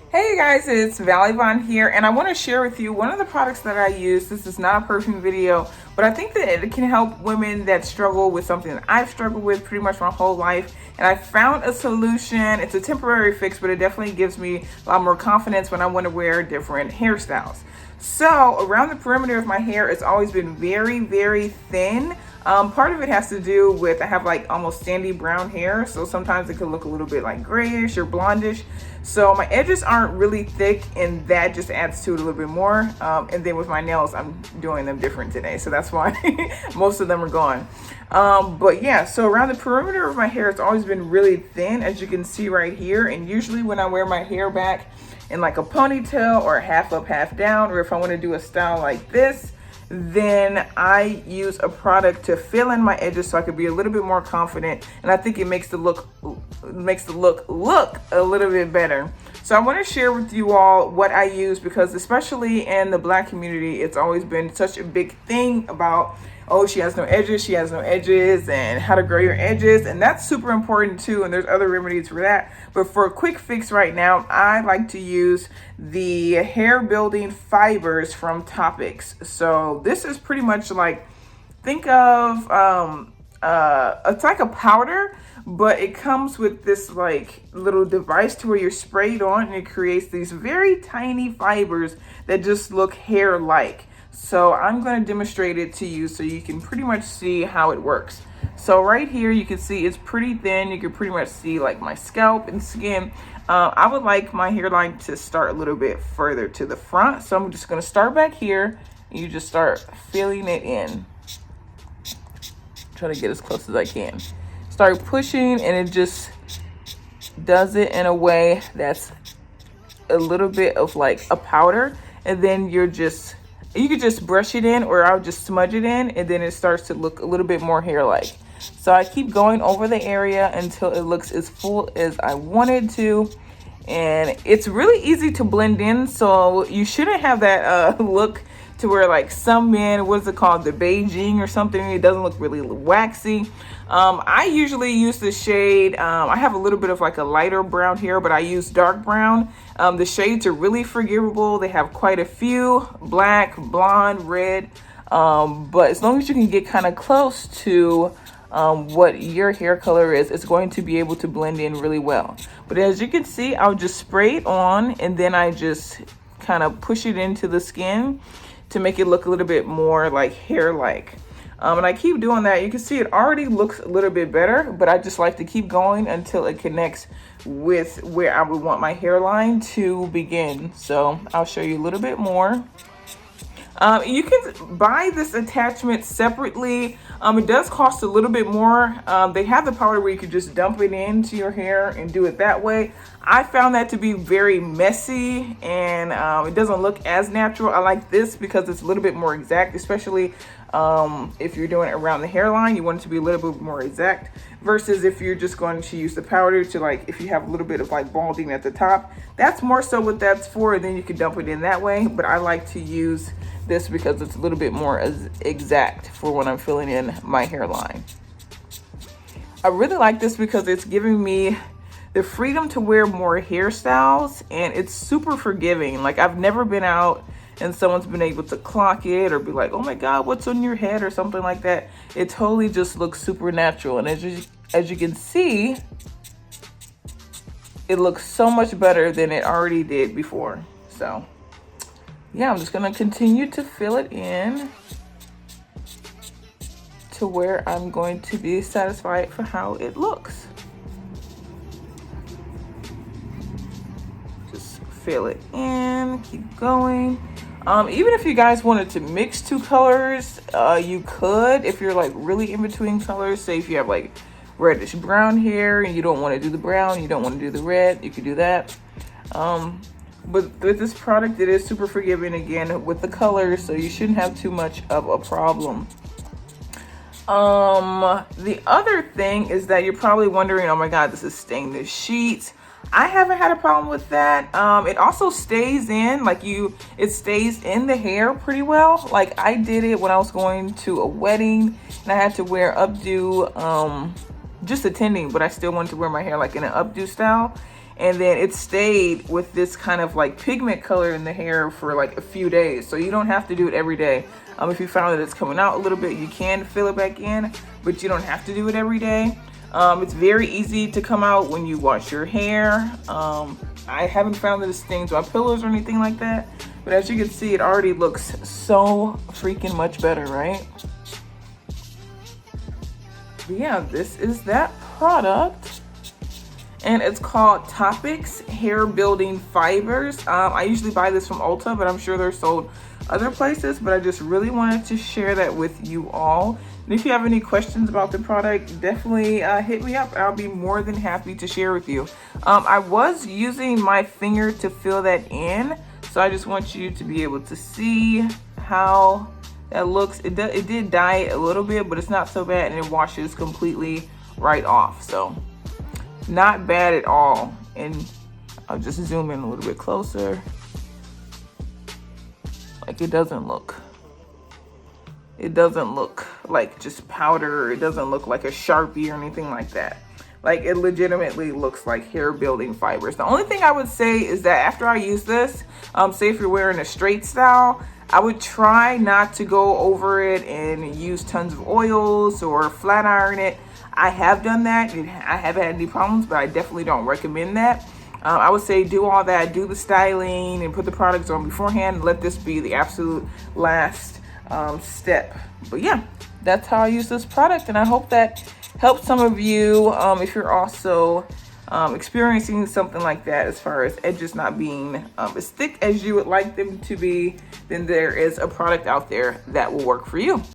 Hey guys, it's Vallivon here, and I want to share with you one of the products that I use. This is not a perfume video, but I think that it can help women that struggle with something that I've struggled with pretty much my whole life. And I found a solution. It's a temporary fix, but it definitely gives me a lot more confidence when I want to wear different hairstyles. So around the perimeter of my hair, it's always been very, very thin. Part of it has to do with I have like almost sandy brown hair, so sometimes it could look a little bit like grayish or blondish. So my edges aren't really thick, and that just adds to it a little bit more. And then with my nails, I'm doing them different today, so that's why most of them are gone. But yeah, so around the perimeter of my hair, it's always been really thin, as you can see right here. And usually when I wear my hair back in like a ponytail or half up, half down, or if I want to do a style like this, then I use a product to fill in my edges so I could be a little bit more confident, and I think it makes the look look a little bit better. So I want to share with you all what I use, because especially in the Black community, it's always been such a big thing about, oh, she has no edges, and how to grow your edges. And that's super important too. And there's other remedies for that. But for a quick fix right now, I like to use the hair building fibers from Topics. So this is pretty much like, think of, it's like a powder, but it comes with this like little device to where you're sprayed on, and it creates these very tiny fibers that just look hair-like. So I'm going to demonstrate it to you so you can pretty much see how it works. So right here, you can see it's pretty thin. You can pretty much see like my scalp and skin. I would like my hairline to start a little bit further to the front. So I'm just going to start back here, and you just start filling it in. Try to get as close as I can. Start pushing, and it just does it in a way that's a little bit of like a powder. And then you could just brush it in, or I'll just smudge it in, and then it starts to look a little bit more hair-like. So I keep going over the area until it looks as full as I wanted to. And it's really easy to blend in, so you shouldn't have that look to where like some men, what is it called, the Beijing or something, it doesn't look really waxy. I usually use the shade, I have a little bit of like a lighter brown hair, but I use dark brown. The shades are really forgivable. They have quite a few: black, blonde, red. But as long as you can get kind of close to what your hair color is, it's going to be able to blend in really well. But as you can see, I'll just spray it on, and then I just kind of push it into the skin to make it look a little bit more like hair-like. And I keep doing that. You can see it already looks a little bit better, but I just like to keep going until it connects with where I would want my hairline to begin. So I'll show you a little bit more. You can buy this attachment separately. It does cost a little bit more. They have the powder where you could just dump it into your hair and do it that way. I found that to be very messy, and it doesn't look as natural. I like this because it's a little bit more exact, especially if you're doing it around the hairline. You want it to be a little bit more exact, versus if you're just going to use the powder to, like, if you have a little bit of like balding at the top, that's more so what that's for. And then you can dump it in that way. But I like to use this because it's a little bit more exact for when I'm filling in my hairline. I really like this because it's giving me the freedom to wear more hairstyles, and it's super forgiving. Like, I've never been out and someone's been able to clock it or be like, oh my God, what's on your head, or something like that. It totally just looks super natural. And as you can see, it looks so much better than it already did before. So yeah, I'm just gonna continue to fill it in to where I'm going to be satisfied for how it looks. Just fill it in, keep going. Even if you guys wanted to mix two colors, you could. If you're like really in between colors, say if you have like reddish brown hair and you don't want to do the brown, you don't want to do the red, you could do that. But with this product, it is super forgiving again with the colors, so you shouldn't have too much of a problem. The other thing is that you're probably wondering, oh my God, this is stainless sheets. I haven't had a problem with that. It also stays in, like it stays in the hair pretty well. Like, I did it when I was going to a wedding and I had to wear updo, just attending, but I still wanted to wear my hair like in an updo style. and then it stayed with this kind of like pigment color in the hair for like a few days. So you don't have to do it every day. If you found that it's coming out a little bit, you can fill it back in, but you don't have to do it every day. It's very easy to come out when you wash your hair. I haven't found that it stings my pillows or anything like that, but as you can see, it already looks so freaking much better, right? But yeah, this is that product, and it's called Topics Hair Building Fibers. I usually buy this from Ulta, but I'm sure they're sold other places, but I just really wanted to share that with you all. And if you have any questions about the product, definitely hit me up. I'll be more than happy to share with you. I was using my finger to fill that in, so I just want you to be able to see how that looks. It did dye a little bit, but it's not so bad, and it washes completely right off. So not bad at all. And I'll just zoom in a little bit closer. Like, it doesn't look like just powder. It doesn't look like a Sharpie or anything like that. Like, it legitimately looks like hair building fibers. The only thing I would say is that after I use this, say if you're wearing a straight style, I would try not to go over it and use tons of oils or flat iron it. I have done that. I haven't had any problems, but I definitely don't recommend that. I would say do all that, do the styling and put the products on beforehand. Let this be the absolute last step. But yeah, that's how I use this product, and I hope that helps some of you if you're also experiencing something like that, as far as edges not being as thick as you would like them to be. Then there is a product out there that will work for you.